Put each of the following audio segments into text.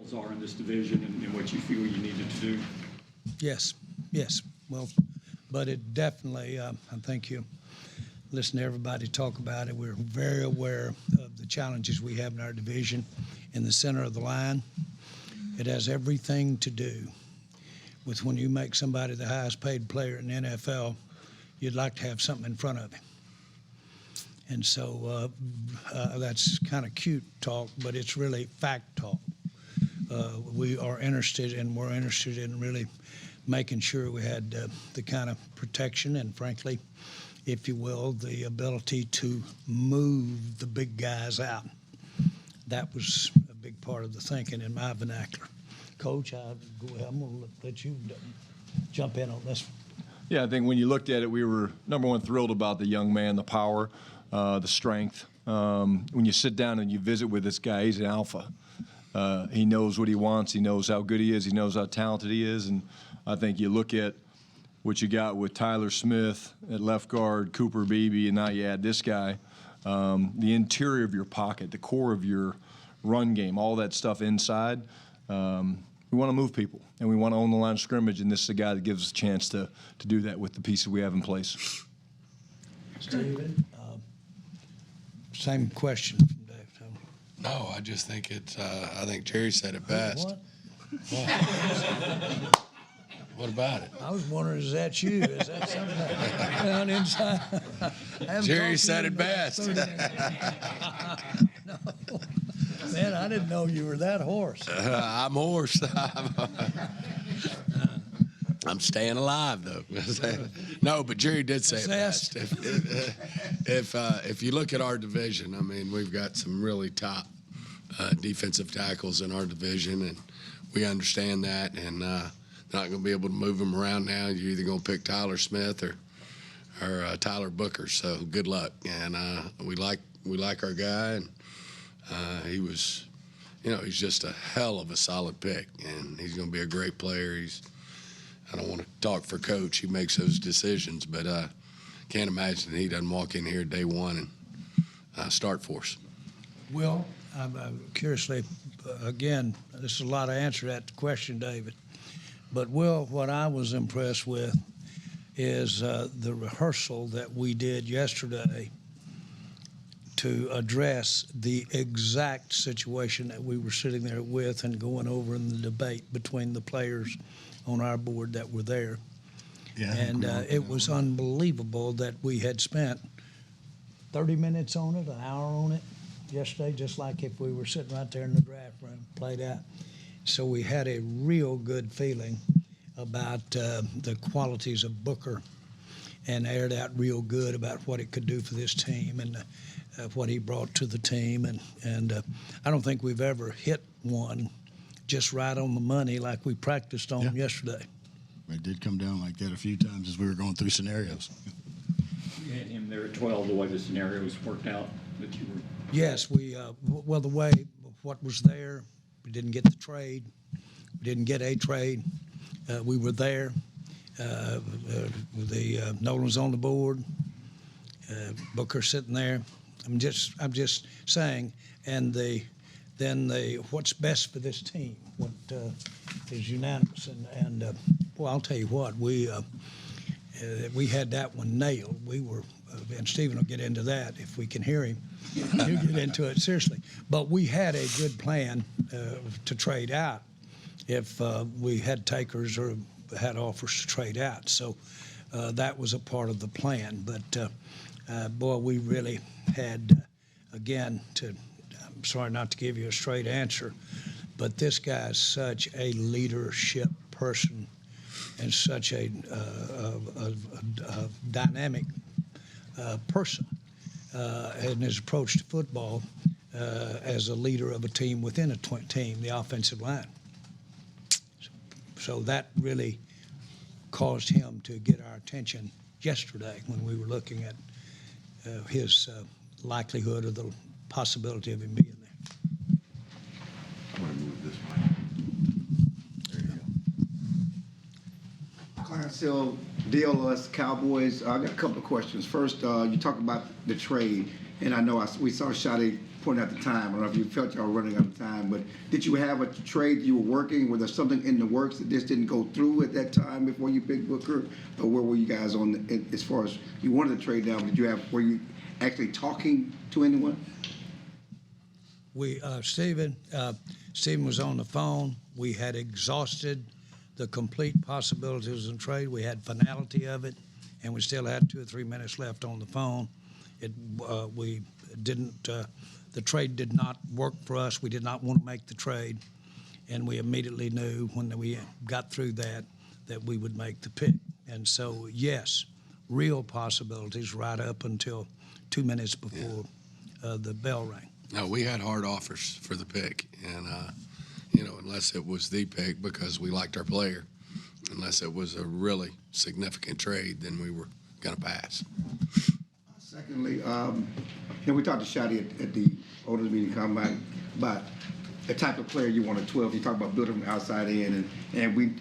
goals are in this division and what you feel you needed to do? Yes. Well, but it definitely, I think you listen to everybody talk about it. We're very aware of the challenges we have in our division in the center of the line. It has everything to do with when you make somebody the highest paid player in the NFL, you'd like to have something in front of him. And so that's kind of cute talk, but it's really fact talk. We are interested, and we're interested in really making sure we had the kind of protection and, frankly, if you will, the ability to move the big guys out. That was a big part of the thinking in my vernacular. Coach, I'm going to let you jump in on this one. Yeah, I think when you looked at it, we were, number one, thrilled about the young man, the power, the strength. When you sit down and you visit with this guy, he's an alpha. He knows what he wants. He knows how good he is. He knows how talented he is. And I think you look at what you got with Tyler Smith at left guard, Cooper Beebe, and now you add this guy. The interior of your pocket, the core of your run game, all that stuff inside. We want to move people, and we want to own the line of scrimmage, and this is the guy that gives us a chance to do that with the pieces we have in place. Stephen, same question from Dave. No, I just think it's, I think Jerry said it best. What? What about it? I was wondering, is that you? Is that something down inside? Jerry said it best. No. Man, I didn't know you were that hoarse. I'm hoarse. I'm staying alive, though. No, but Jerry did say it best. If you look at our division, I mean, we've got some really top defensive tackles in our division, and we understand that, and not going to be able to move them around now. You're either going to pick Tyler Smith or Tyler Booker. So good luck, and we like our guy, and he was, he's just a hell of a solid pick, and he's going to be a great player. I don't want to talk for Coach. He makes those decisions, but can't imagine he doesn't walk in here day one and start for us. Will, I'm curiously, again, this is a lot of answer to that question, David. But, Will, what I was impressed with is the rehearsal that we did yesterday to address the exact situation that we were sitting there with and going over in the debate between the players on our board that were there. Yeah, and it was unbelievable that we had spent 30 minutes on it, an hour on it yesterday, just like if we were sitting right there in the draft room, played out. So we had a real good feeling about the qualities of Booker and aired out real good about what it could do for this team and what he brought to the team. And I don't think we've ever hit one just right on the money like we practiced on yesterday. It did come down like that a few times as we were going through scenarios. You had him there at 12, the way the scenarios worked out that you were. Yes, well, the way what was there, we didn't get the trade. We didn't get a trade. We were there. Nolan was on the board. Booker sitting there. I'm just saying, and then what's best for this team, what is unanimous, and well, I'll tell you what, we had that one nailed. We were, and Stephen will get into that if we can hear him. He'll get into it seriously. But we had a good plan to trade out if we had takers or had offers to trade out. So that was a part of the plan. But boy, we really had, again, I'm sorry not to give you a straight answer, but this guy is such a leadership person and such a dynamic person in his approach to football as a leader of a team within a team, the offensive line. So that really caused him to get our attention yesterday when we were looking at his likelihood or the possibility of him being there. I'm going to move this way. There you go. Clarence Hill, DLS Cowboys. I got a couple of questions. First, you talk about the trade, and I know we saw Schotty pointing out the time. I don't know if you felt y'all were running out of time, but did you have a trade you were working? Was there something in the works that just didn't go through at that time before you picked Booker? Or where were you guys on as far as you wanted to trade down? Were you actually talking to anyone? Stephen was on the phone. We had exhausted the complete possibilities of trade. We had finality of it, and we still had 2 or 3 minutes left on the phone. We didn't. The trade did not work for us. We did not want to make the trade, and we immediately knew when we got through that we would make the pick. And so, yes, real possibilities right up until 2 minutes before the bell rang. No, we had hard offers for the pick, and unless it was the pick because we liked our player, unless it was a really significant trade, then we were going to pass. Secondly, we talked to Shotty at the owners meeting combine about the type of player you want at 12. You talk about building from the outside in, and we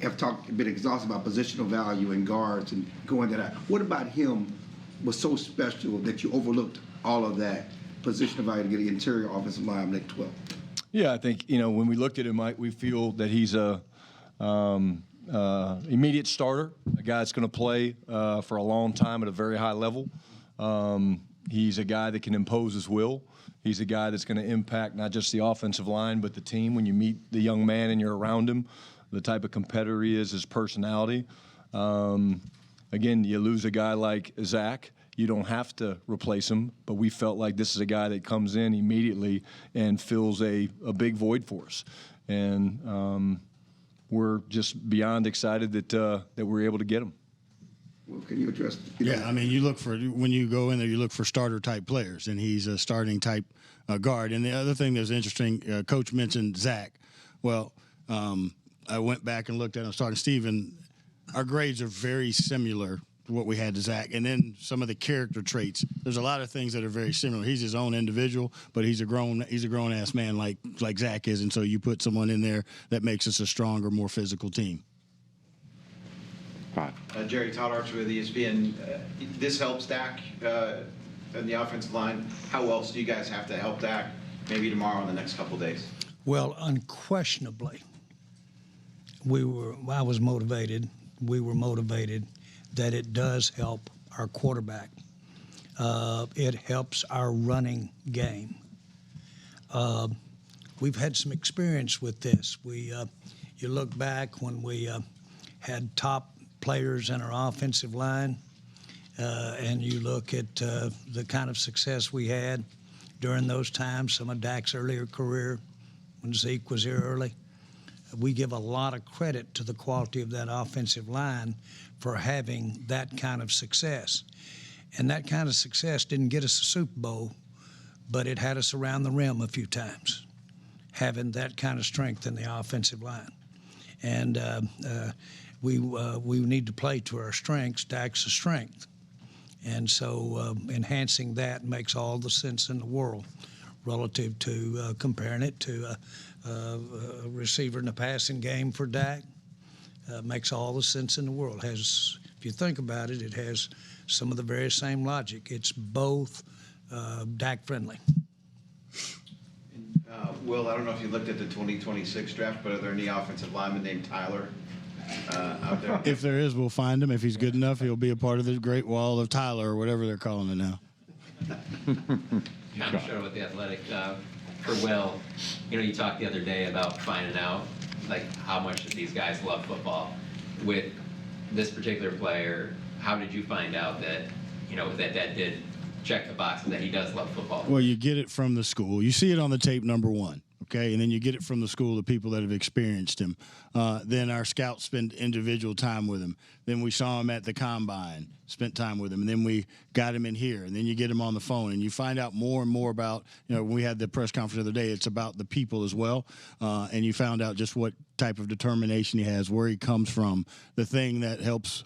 have been exhausted about positional value and guards and going that out. What about him was so special that you overlooked all of that positional value to get an interior offensive lineman at 12? Yeah, I think, when we looked at him, Mike, we feel that he's a immediate starter, a guy that's going to play for a long time at a very high level. He's a guy that can impose his will. He's a guy that's going to impact not just the offensive line, but the team. When you meet the young man and you're around him, the type of competitor he is, his personality. Again, you lose a guy like Zach, you don't have to replace him, but we felt like this is a guy that comes in immediately and fills a big void for us. And we're just beyond excited that we're able to get him. Well, can you address? Yeah, I mean, when you go in there, you look for starter type players, and he's a starting type guard. And the other thing that's interesting, Coach mentioned Zach. Well, I went back and looked at him. I was talking to Stephen. Our grades are very similar to what we had to Zach. And then some of the character traits. There's a lot of things that are very similar. He's his own individual, but he's a grown ass man like Zach is. And so you put someone in there that makes us a stronger, more physical team. Jerry Todd Archer with ESPN. This helps Dak in the offensive line. How else do you guys have to help Dak maybe tomorrow in the next couple of days? Well, unquestionably, I was motivated. We were motivated that it does help our quarterback. It helps our running game. We've had some experience with this. You look back when we had top players in our offensive line, and you look at the kind of success we had during those times, some of Dak's earlier career, when Zeke was here early. We give a lot of credit to the quality of that offensive line for having that kind of success. And that kind of success didn't get us a Super Bowl, but it had us around the rim a few times, having that kind of strength in the offensive line. And we need to play to our strengths. Dak's a strength. And so enhancing that makes all the sense in the world relative to comparing it to a receiver in the passing game for Dak. Makes all the sense in the world. If you think about it, it has some of the very same logic. It's both Dak friendly. Will, I don't know if you looked at the 2026 draft, but are there any offensive linemen named Tyler out there? If there is, we'll find him. If he's good enough, he'll be a part of the Great Wall of Tyler or whatever they're calling it now. I'm sure with the Athletic. For Will, you talked the other day about finding out how much these guys love football. With this particular player, how did you find out that that did check the box and that he does love football? Well, you get it from the school. You see it on the tape, number one. Okay, and then you get it from the school, the people that have experienced him. Then our scouts spend individual time with him. Then we saw him at the combine, spent time with him, and then we got him in here. And then you get him on the phone, and you find out more and more about, when we had the press conference the other day, it's about the people as well. And you found out just what type of determination he has, where he comes from, the thing that helps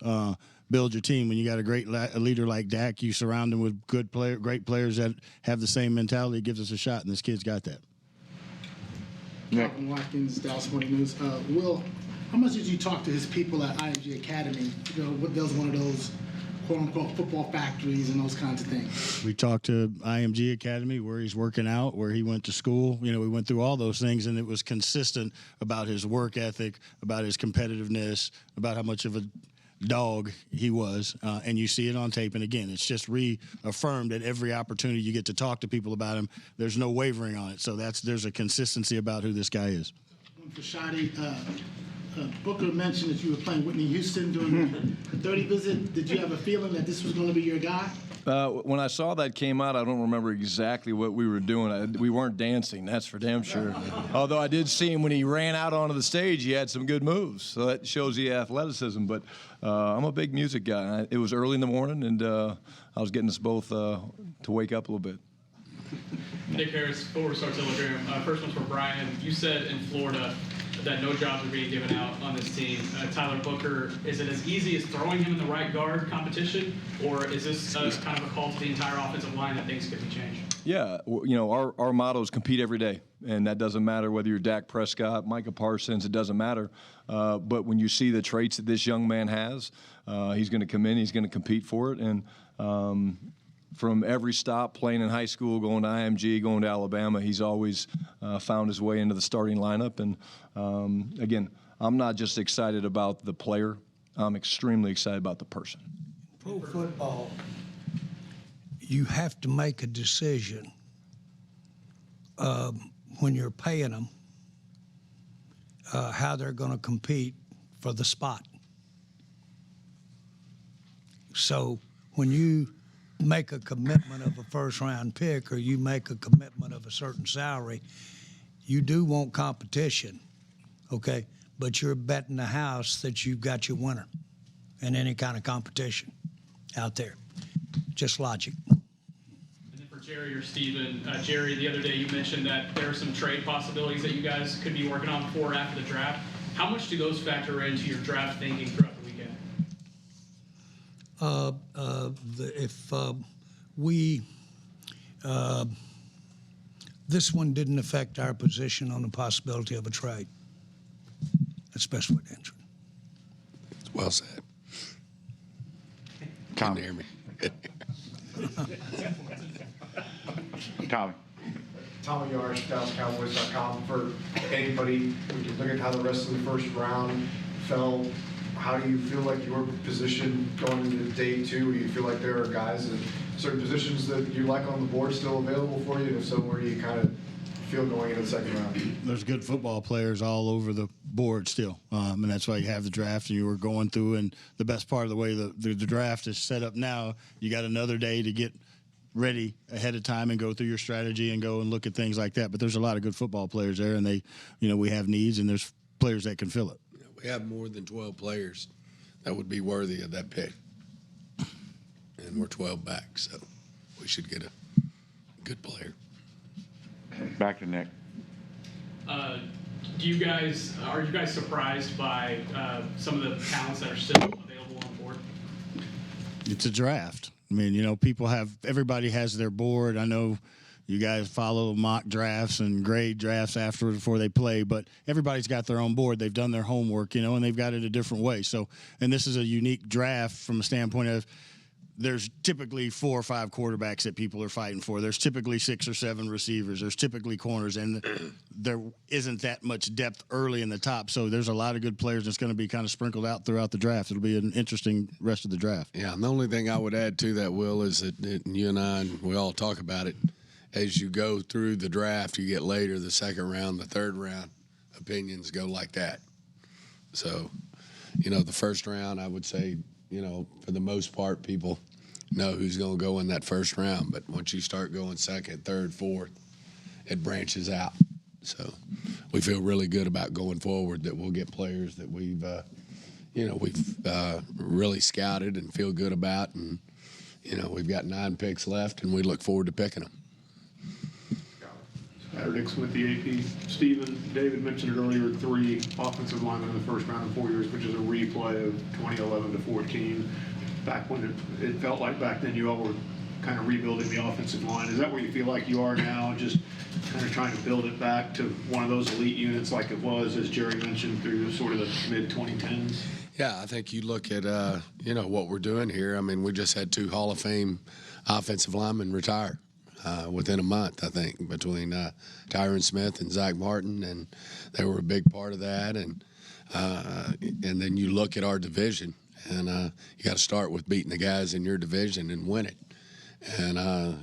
build your team. When you got a leader like Dak, you surround him with great players that have the same mentality. It gives us a shot, and this kid's got that. Calvin Watkins, Dallas Morning News. Will, how much did you talk to his people at IMG Academy? That was one of those quote-unquote football factories and those kinds of things? We talked to IMG Academy, where he's working out, where he went to school. We went through all those things, and it was consistent about his work ethic, about his competitiveness, about how much of a dog he was, and you see it on tape. And again, it's just reaffirmed at every opportunity you get to talk to people about him. There's no wavering on it. So there's a consistency about who this guy is. One for Shotty. Booker mentioned that you were playing Whitney Houston during the 30 visit. Did you have a feeling that this was going to be your guy? When I saw that came out, I don't remember exactly what we were doing. We weren't dancing, that's for damn sure. Although I did see him when he ran out onto the stage, he had some good moves. So that shows the athleticism. But I'm a big music guy. It was early in the morning, and I was getting us both to wake up a little bit. Nick Harris, Forward Star Telegram. First one's for Brian. You said in Florida that no jobs are being given out on this team. Tyler Booker, is it as easy as throwing him in the right guard competition, or is this kind of a call to the entire offensive line that things could be changed? Yeah, our motto is compete every day, and that doesn't matter whether you're Dak Prescott, Micah Parsons, it doesn't matter. But when you see the traits that this young man has, he's going to come in, he's going to compete for it, and from every stop, playing in high school, going to IMG, going to Alabama, he's always found his way into the starting lineup. And again, I'm not just excited about the player, I'm extremely excited about the person. Pro football, you have to make a decision when you're paying them how they're going to compete for the spot. So when you make a commitment of a first-round pick or you make a commitment of a certain salary, you do want competition, okay? But you're betting the house that you've got your winner in any kind of competition out there. Just logic. And then for Jerry or Stephen, Jerry, the other day you mentioned that there are some trade possibilities that you guys could be working on before or after the draft. How much do those factor into your draft thinking throughout the weekend? This one didn't affect our position on the possibility of a trade. That's the best way to answer it. It's well said. Can't hear me. Tommy. Tommy Yarsh, DallasCowboys.com. For anybody, we can look at how the rest of the first round fell. How do you feel like your position going into day two? Do you feel like there are guys in certain positions that you like on the board still available for you? And if so, where do you kind of feel going into the second round? There's good football players all over the board still, and that's why you have the draft and you were going through. And the best part of the way the draft is set up now, you got another day to get ready ahead of time and go through your strategy and go and look at things like that. But there's a lot of good football players there, and we have needs, and there's players that can fill it. We have more than 12 players that would be worthy of that pick. And we're 12 back, so we should get a good player. Back to Nick. Are you guys surprised by some of the talents that are still available on the board? It's a draft. I mean, everybody has their board. I know you guys follow mock drafts and grade drafts afterward before they play, but everybody's got their own board. They've done their homework, and they've got it a different way. So, and this is a unique draft from a standpoint of there's typically 4 or 5 quarterbacks that people are fighting for. There's typically 6 or 7 receivers. There's typically corners, and there isn't that much depth early in the top. So there's a lot of good players that's going to be kind of sprinkled out throughout the draft. It'll be an interesting rest of the draft. Yeah, and the only thing I would add to that, Will, is that you and I, and we all talk about it, as you go through the draft, you get later, the second round, the third round, opinions go like that. So, the first round, I would say, for the most part, people know who's going to go in that first round. But once you start going second, third, fourth, it branches out. So we feel really good about going forward that we'll get players that we've really scouted and feel good about. And, we've got 9 picks left, and we look forward to picking them. Dixon with the AP. Stephen, David mentioned it earlier, 3 offensive linemen in the first round in 4 years, which is a replay of 2011 to 14. Back when it felt like back then you all were kind of rebuilding the offensive line. Is that where you feel like you are now? Just kind of trying to build it back to one of those elite units like it was, as Jerry mentioned, through sort of the mid-2010s? Yeah, I think you look at, what we're doing here. I mean, we just had 2 Hall of Fame offensive linemen retire within a month, I think, between Tyron Smith and Zach Martin, and they were a big part of that. And then you look at our division, and you got to start with beating the guys in your division and win it. And,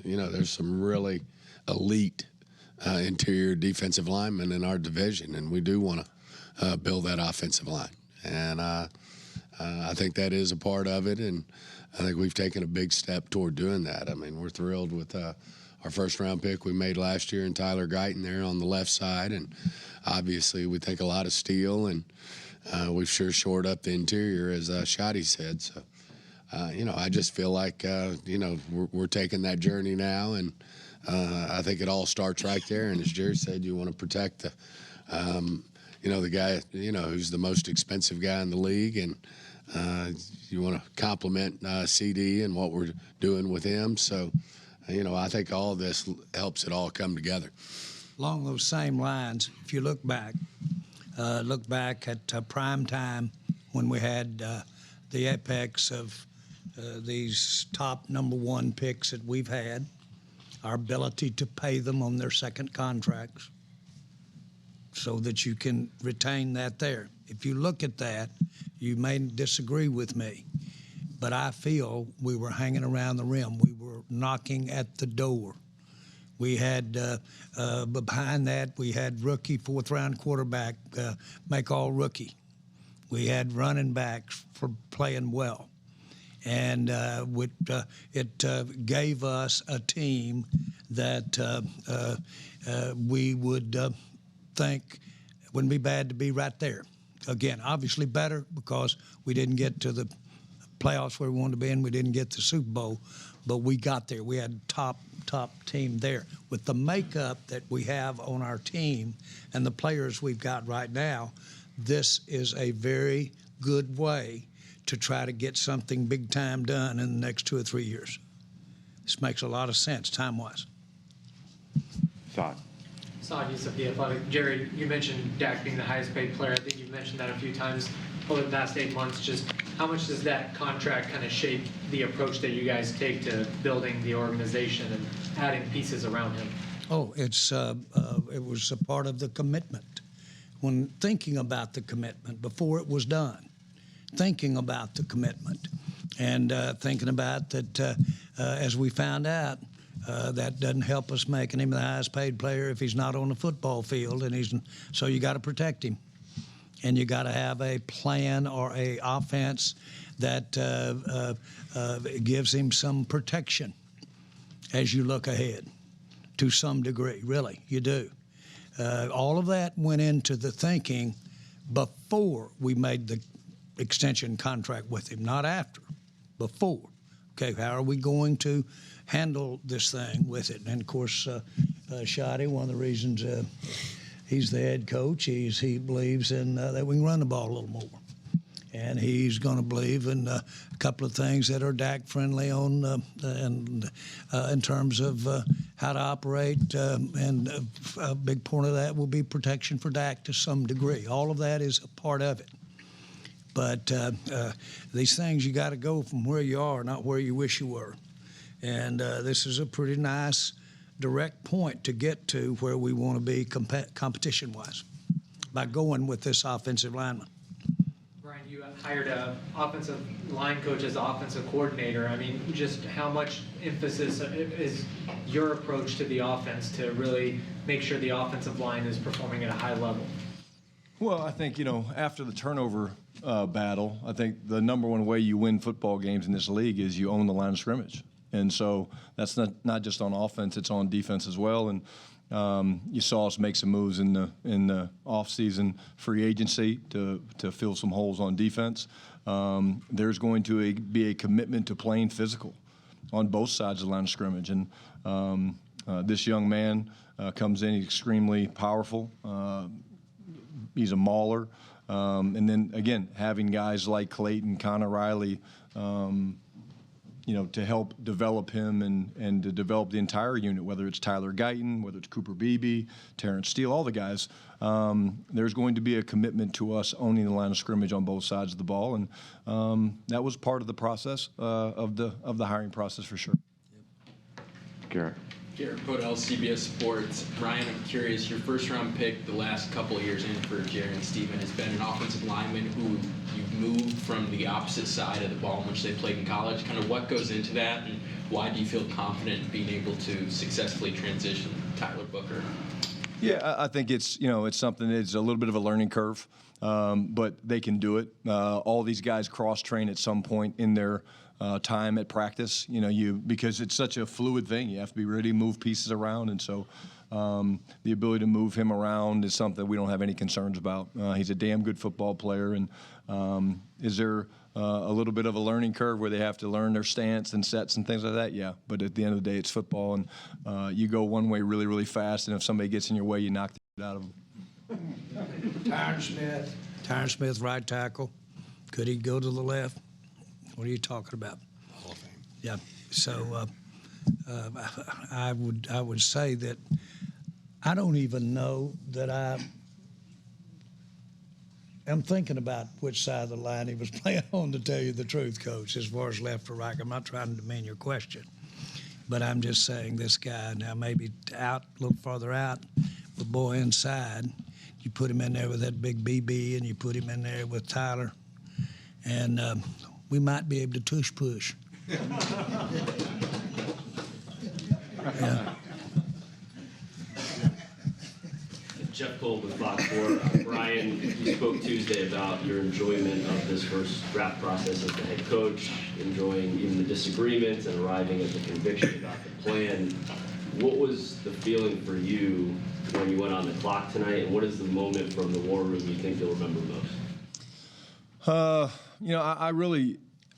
there's some really elite interior defensive linemen in our division, and we do want to build that offensive line. And I think that is a part of it, and I think we've taken a big step toward doing that. I mean, we're thrilled with our first-round pick we made last year, and Tyler Guyton there on the left side. And obviously we think a lot of steel, and we've sure shored up the interior, as Schotty said. So, I just feel like, we're taking that journey now, and I think it all starts right there. And as Jerry said, you want to protect the guy, who's the most expensive guy in the league, and you want to compliment CD and what we're doing with him. So, I think all of this helps it all come together. Along those same lines, if you look back at prime time when we had the apex of these top number 1 picks that we've had, our ability to pay them on their second contracts so that you can retain that there. If you look at that, you may disagree with me, but I feel we were hanging around the rim. We were knocking at the door. We had, behind that, we had rookie 4th-round quarterback, make all rookie. We had running backs for playing well. And it gave us a team that we would think it wouldn't be bad to be right there. Again, obviously better because we didn't get to the playoffs where we wanted to be, and we didn't get the Super Bowl, but we got there. We had top team there. With the makeup that we have on our team and the players we've got right now, this is a very good way to try to get something big time done in the next 2 or 3 years. This makes a lot of sense time-wise. Saad. Saad Yusuf, The Athletic. Jerry, you mentioned Dak being the highest paid player. I think you've mentioned that a few times over the past 8 months. Just how much does that contract kind of shape the approach that you guys take to building the organization and adding pieces around him? Oh, it was a part of the commitment. When thinking about the commitment before it was done, thinking about the commitment and thinking about that as we found out, that doesn't help us making him the highest paid player if he's not on the football field, and so you got to protect him, and you got to have a plan or a offense that gives him some protection as you look ahead to some degree. Really, you do. All of that went into the thinking before we made the extension contract with him, not after, before. Okay, how are we going to handle this thing with it? And of course, Schotty, one of the reasons he's the head coach, he believes in that we can run the ball a little more. And he's going to believe in a couple of things that are Dak friendly on and in terms of how to operate. And a big part of that will be protection for Dak to some degree. All of that is a part of it. But these things, you got to go from where you are, not where you wish you were. And this is a pretty nice direct point to get to where we want to be competition-wise by going with this offensive lineman. Brian, you hired an offensive line coach as the offensive coordinator. I mean, just how much emphasis is your approach to the offense to really make sure the offensive line is performing at a high level? Well, I think, after the turnover battle, I think the number one way you win football games in this league is you own the line of scrimmage. And so that's not just on offense, it's on defense as well. And you saw us make some moves in the offseason free agency to fill some holes on defense. There's going to be a commitment to playing physical on both sides of the line of scrimmage. And this young man comes in, he's extremely powerful. He's a mauler. And then, again, having guys like Clayton, Connor Riley, to help develop him and to develop the entire unit, whether it's Tyler Guyton, whether it's Cooper Beebe, Terrence Steele, all the guys. There's going to be a commitment to us owning the line of scrimmage on both sides of the ball, and that was part of the process of the hiring process for sure. Garrett. Garrett Podell, CBS Sports. Ryan, I'm curious, your first-round pick the last couple of years in for Jerry and Stephen has been an offensive lineman who you've moved from the opposite side of the ball in which they played in college. Kind of what goes into that, and why do you feel confident in being able to successfully transition Tyler Booker? Yeah, I think it's something that's a little bit of a learning curve, but they can do it. All these guys cross-train at some point in their time at practice, because it's such a fluid thing. You have to be ready to move pieces around, and so the ability to move him around is something we don't have any concerns about. He's a damn good football player, and is there a little bit of a learning curve where they have to learn their stance and sets and things like that? Yeah, but at the end of the day, it's football, and you go one way really, really fast, and if somebody gets in your way, you knock the shit out of them. Tyron Smith, right tackle. Could he go to the left? What are you talking about? Hall of Fame. Yeah. So I would say that I don't even know that I am thinking about which side of the line he was playing on, to tell you the truth, Coach, as far as left or right. I'm not trying to demean your question, but I'm just saying this guy now maybe out a little farther out, but boy, inside, you put him in there with that big BB, and you put him in there with Tyler, and we might be able to tush push. Yeah. Jeff Cole with Fox 4. Brian, you spoke Tuesday about your enjoyment of this first draft process as the head coach, enjoying even the disagreements and arriving at the conviction about the plan. What was the feeling for you when you went on the clock tonight, and what is the moment from the war room you think you'll remember most?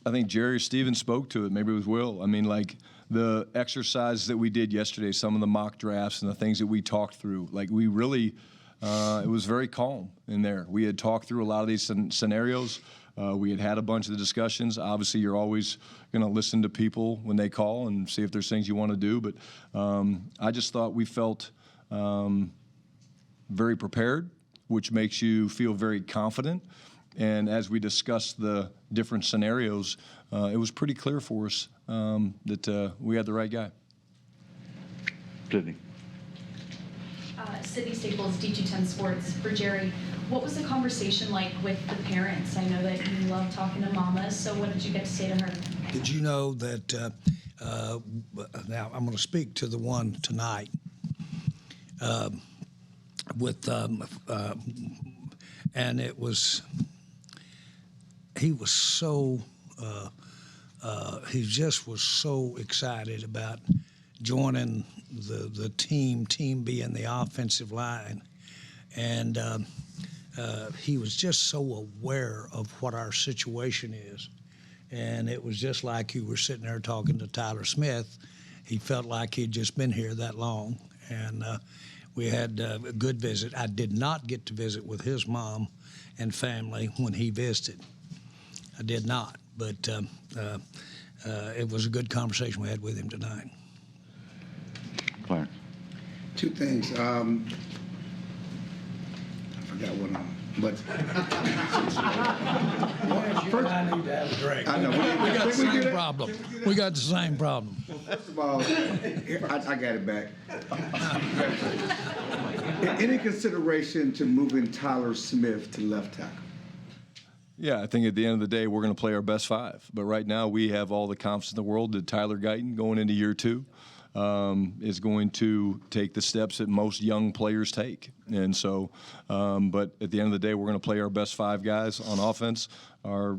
I think Jerry or Stephen spoke to it. Maybe it was Will. I mean, like the exercises that we did yesterday, some of the mock drafts and the things that we talked through, like we really, it was very calm in there. We had talked through a lot of these scenarios. We had a bunch of the discussions. Obviously, you're always going to listen to people when they call and see if there's things you want to do. But I just thought we felt very prepared, which makes you feel very confident. And as we discussed the different scenarios, it was pretty clear for us that we had the right guy. Sydney. Sydney Staples, D210 Sports. For Jerry, what was the conversation like with the parents? I know that you love talking to mamas, so what did you get to say to her? Did you know that, now I'm going to speak to the one tonight, and it was, he was so, he just was so excited about joining the team being the offensive line. And he was just so aware of what our situation is. And it was just like you were sitting there talking to Tyler Smith. He felt like he'd just been here that long. And we had a good visit. I did not get to visit with his mom and family when he visited. I did not, but it was a good conversation we had with him tonight. Clarence. Two things. I forgot one of them, but First, I need to have a drink. I know. We got the Can we do same that? problem. We got the same problem. First of all, I got it back. Any consideration to moving Tyler Smith to left tackle? Yeah, I think at the end of the day, we're going to play our best five. But right now, we have all the confidence in the world that Tyler Guyton, going into year two, is going to take the steps that most young players take. And so, but at the end of the day, we're going to play our best five guys on offense. Our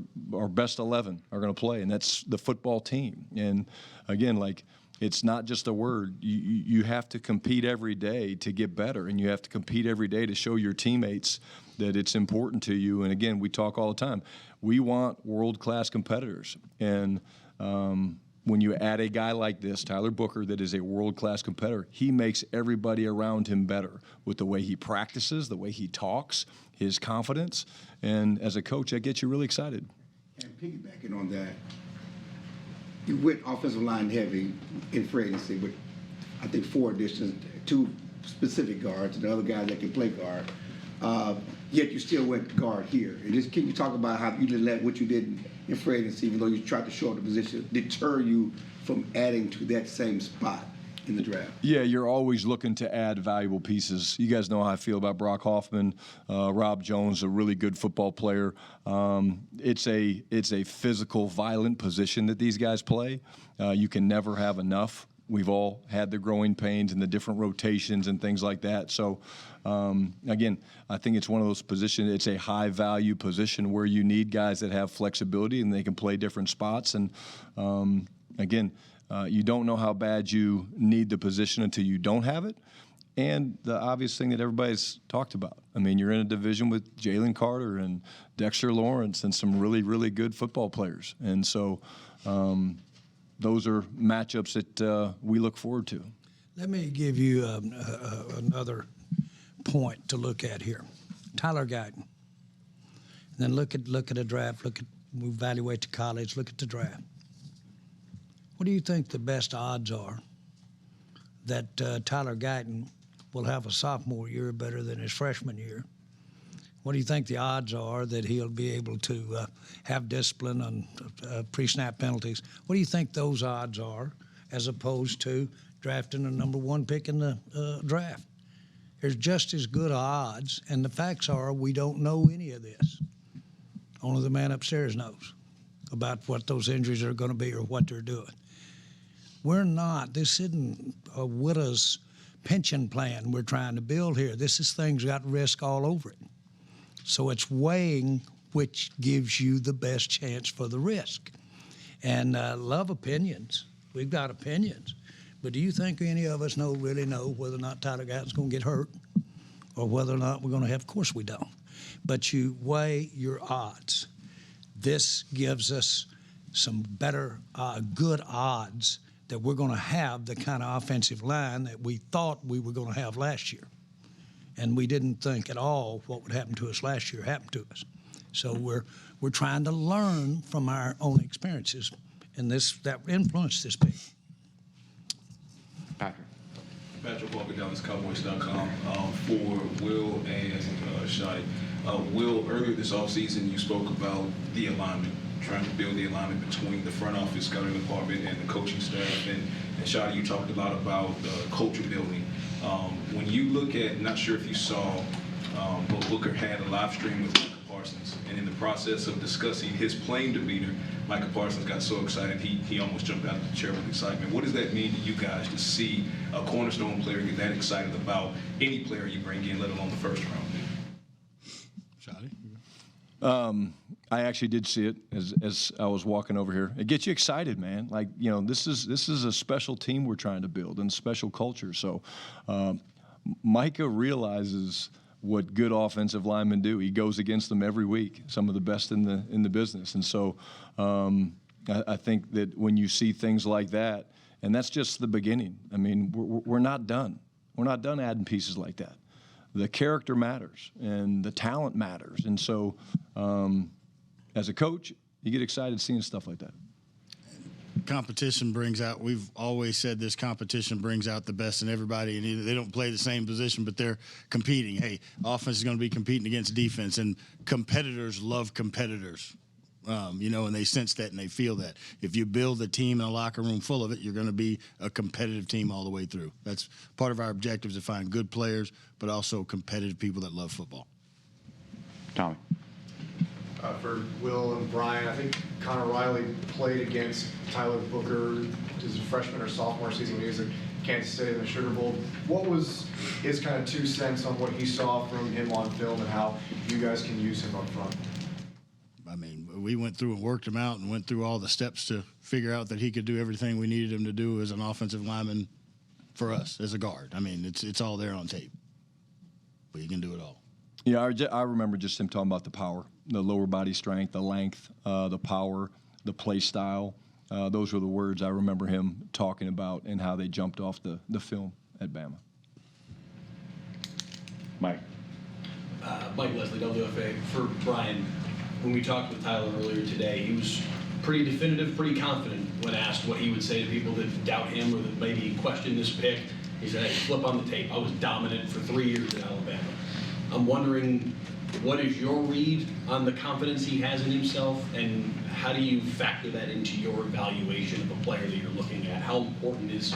best 11 are going to play, and that's the football team. And again, like, it's not just a word. You have to compete every day to get better, and you have to compete every day to show your teammates that it's important to you. And again, we talk all the time. We want world-class competitors. And when you add a guy like this, Tyler Booker, that is a world-class competitor, he makes everybody around him better with the way he practices, the way he talks, his confidence. And as a coach, that gets you really excited. And piggybacking on that, you went offensive line heavy in free agency with, I think, 4 additions, 2 specific guards, and the other guys that can play guard. Yet you still went guard here. And just can you talk about how you didn't let what you did in free agency, even though you tried to short the position, deter you from adding to that same spot in the draft? Yeah, you're always looking to add valuable pieces. You guys know how I feel about Brock Hoffman, Rob Jones, a really good football player. It's a physical, violent position that these guys play. You can never have enough. We've all had the growing pains and the different rotations and things like that. So, again, I think it's one of those positions, it's a high-value position where you need guys that have flexibility and they can play different spots. And, again, you don't know how bad you need the position until you don't have it. And the obvious thing that everybody's talked about. I mean, you're in a division with Jalen Carter and Dexter Lawrence and some really, really good football players. And so those are matchups that we look forward to. Let me give you another point to look at here. Tyler Guyton. Then look at the draft. We evaluate the college. Look at the draft. What do you think the best odds are that Tyler Guyton will have a sophomore year better than his freshman year? What do you think the odds are that he'll be able to have discipline on pre-snap penalties? What do you think those odds are as opposed to drafting a number 1 pick in the draft? There's just as good odds, and the facts are we don't know any of this. Only the man upstairs knows about what those injuries are going to be or what they're doing. This isn't a widow's pension plan we're trying to build here. This is things got risk all over it. So it's weighing which gives you the best chance for the risk. And love opinions. We've got opinions. But do you think any of us really know whether or not Tyler Guyton's going to get hurt or whether or not we're going to have? Of course we don't. But you weigh your odds. This gives us some better, good odds that we're going to have the kind of offensive line that we thought we were going to have last year. And we didn't think at all what would happen to us last year happened to us. So we're trying to learn from our own experiences, and that influenced this pick. Patrick Walker, Cowboys.com. For Will and Shotty. Will, earlier this offseason, you spoke about the alignment, trying to build the alignment between the front office scouting department and the coaching staff. And Shotty, you talked a lot about culture building. When you look at, not sure if you saw, but Booker had a live stream with Micah Parsons, and in the process of discussing his playing demeanor, Micah Parsons got so excited he almost jumped out of the chair with excitement. What does that mean to you guys to see a cornerstone player get that excited about any player you bring in, let alone the first round pick? Shotty? I actually did see it as I was walking over here. It gets you excited, man. Like, this is a special team we're trying to build and special culture. So Micah realizes what good offensive linemen do. He goes against them every week, some of the best in the business. And so I think that when you see things like that, and that's just the beginning. I mean, we're not done. We're not done adding pieces like that. The character matters and the talent matters. And so as a coach, you get excited seeing stuff like that. Competition brings out, we've always said this, competition brings out the best in everybody, and they don't play the same position, but they're competing. Hey, offense is going to be competing against defense, and competitors love competitors, and they sense that and they feel that. If you build a team in a locker room full of it, you're going to be a competitive team all the way through. That's part of our objectives, to find good players, but also competitive people that love football. Tommy. For Will and Brian, I think Connor Riley played against Tyler Booker his freshman or sophomore season when he was at Kansas State in the Sugar Bowl. What was his kind of 2 cents on what he saw from him on film and how you guys can use him up front? I mean, we went through and worked him out and went through all the steps to figure out that he could do everything we needed him to do as an offensive lineman for us as a guard. I mean, it's all there on tape. But he can do it all. Yeah, I remember just him talking about the power, the lower body strength, the length, the power, the play style. Those were the words I remember him talking about and how they jumped off the film at Bama. Mike. Mike Leslie, WFA. For Brian, when we talked with Tyler earlier today, he was pretty definitive, pretty confident when asked what he would say to people that doubt him or that maybe question this pick. He said, hey, flip on the tape. I was dominant for 3 years in Alabama. I'm wondering, what is your read on the confidence he has in himself, and how do you factor that into your evaluation of a player that you're looking at? How important is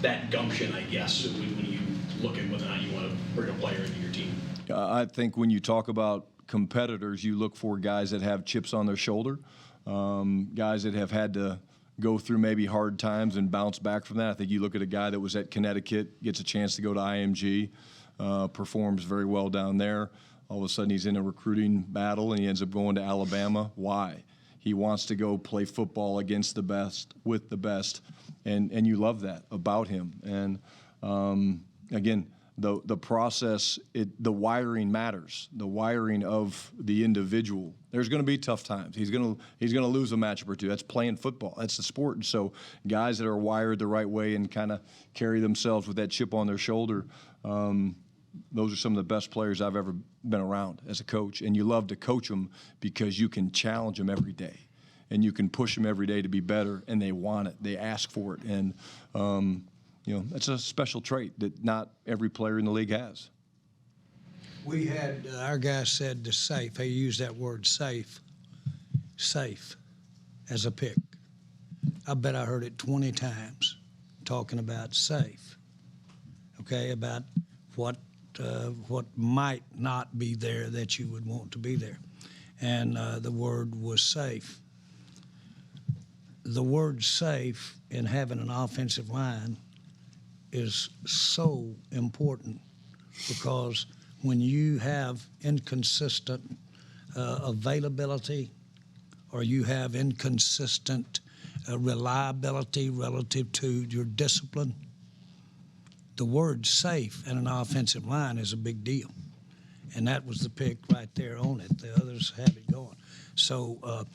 that gumption, I guess, when you look at whether or not you want to bring a player into your team? I think when you talk about competitors, you look for guys that have chips on their shoulder, guys that have had to go through maybe hard times and bounce back from that. I think you look at a guy that was at Connecticut, gets a chance to go to IMG, performs very well down there. All of a sudden he's in a recruiting battle and he ends up going to Alabama. Why? He wants to go play football against the best, with the best, and you love that about him. And again, the process, the wiring matters. The wiring of the individual. There's going to be tough times. He's going to lose a matchup or two. That's playing football. That's the sport. And so guys that are wired the right way and kind of carry themselves with that chip on their shoulder, those are some of the best players I've ever been around as a coach. And you love to coach them because you can challenge them every day. And you can push them every day to be better, and they want it. They ask for it. And, it's a special trait that not every player in the league has. We had, our guy said the safe. He used that word safe as a pick. I bet I heard it 20 times talking about safe, okay, about what might not be there that you would want to be there. And the word was safe. The word safe in having an offensive line is so important, because when you have inconsistent availability, or you have inconsistent reliability relative to your discipline, the word safe in an offensive line is a big deal. And that was the pick right there on it. The others have it going. So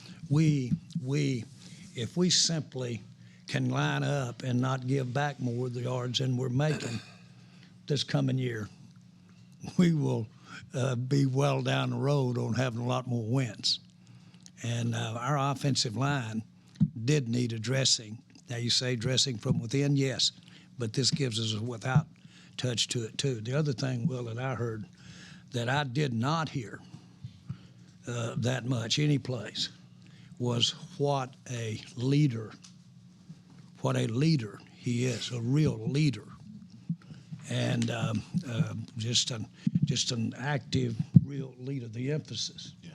if we simply can line up and not give back more of the yards than we're making this coming year, we will be well down the road on having a lot more wins. And our offensive line did need addressing. Now you say dressing from within, yes, but this gives us a without touch to it too. The other thing, Will, that I heard that I did not hear that much any place was what a leader he is, a real leader, and just an active, real leader. The emphasis. Yeah,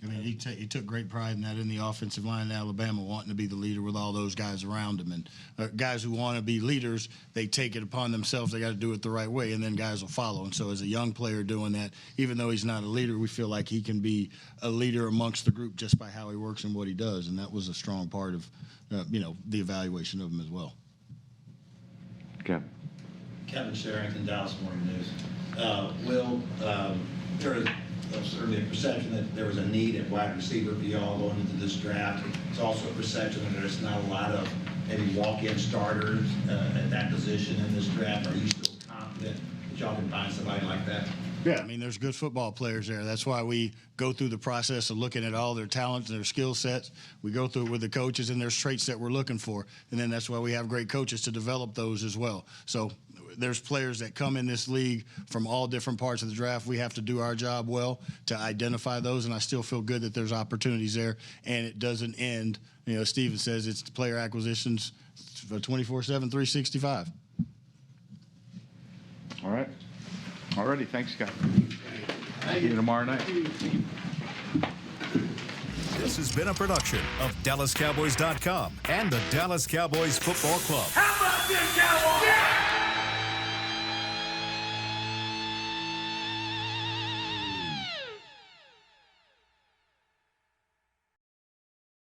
I mean, he took great pride in that in the offensive line in Alabama, wanting to be the leader with all those guys around him. And guys who want to be leaders, they take it upon themselves. They got to do it the right way, and then guys will follow. And so as a young player doing that, even though he's not a leader, we feel like he can be a leader amongst the group just by how he works and what he does. And that was a strong part of, the evaluation of him as well. Kevin Sherrington, Dallas Morning News. Will, there is certainly a perception that there was a need at wide receiver for y'all going into this draft. It's also a perception that there's not a lot of maybe walk-in starters at that position in this draft. Are you still confident that y'all can find somebody like that? Yeah, I mean, there's good football players there. That's why we go through the process of looking at all their talents and their skill sets. We go through it with the coaches, and there's traits that we're looking for. And then that's why we have great coaches to develop those as well. So there's players that come in this league from all different parts of the draft. We have to do our job well to identify those, and I still feel good that there's opportunities there, and it doesn't end. Stephen says it's player acquisitions 24/7, 365. All right. All righty. Thanks, Scott. See you tomorrow night. This has been a production of DallasCowboys.com and the Dallas Cowboys Football Club. How about this, Cowboys? Yeah!